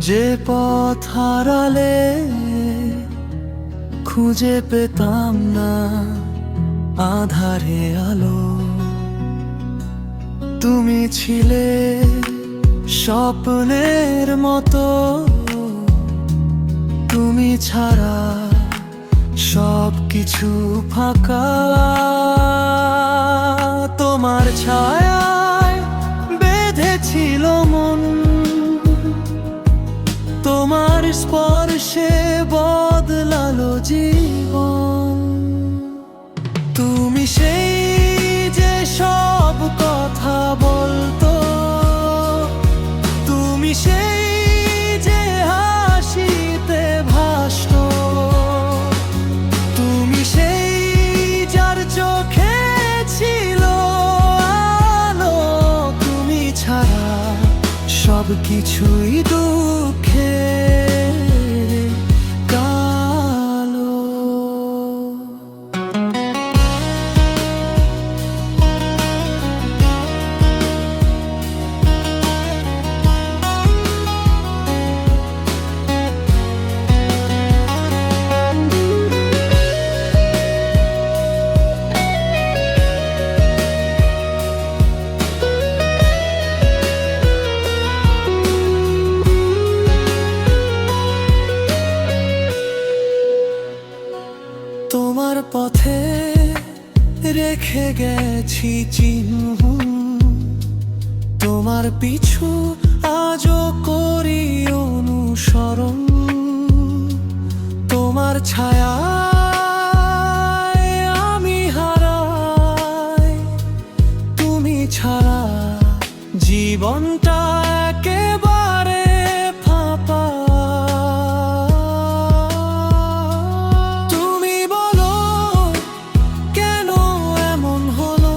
যে পথ হারালে খুঁজে পেতাম না আধারে আলো, তুমি ছিলে স্বপ্নের মতো। তুমি ছাড়া সবকিছু ফাঁকা। তোমার ছায়ায় বেঁধেছিল মন, তোমার স্পর্শে বদলালো জীবন। তুমি সেই যে সব কথা বলতো, তুমি সেই যে হাসিতে ভাসতো, তুমি সেই যার চোখে ছিল আলো। তুমি ছাড়া সবকিছুই দুঃখে কালো। তোমার পথে রেখে গেছি চিহ্ন, তোমার পিছু আজও করি অনুসরণ। তোমার ছায়ায় আমি হারাই, তুমি ছাড়া জীবনটা একেবারে ফাঁপা। তুমি বলো কেন এমন হলো,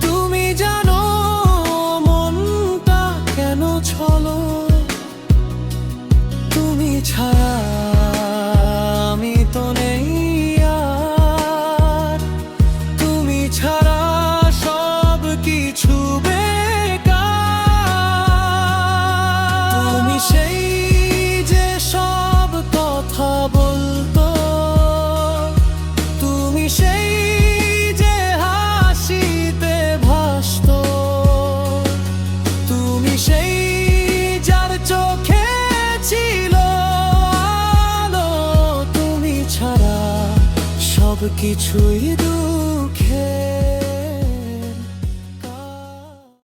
তুমি জানো মনটা কেন ছলো। তুমি ছাড়া আমি তো নেই আর, তুমি ছাড়া সব কিছু বেকার। তুমি সেই যে সব কথা বলতো, তুমি সেই যে হাসিতে ভাসতো, তুমি সেই যার চোখে ছিল আলো। তুমি ছাড়া সবকিছুই দুঃখে।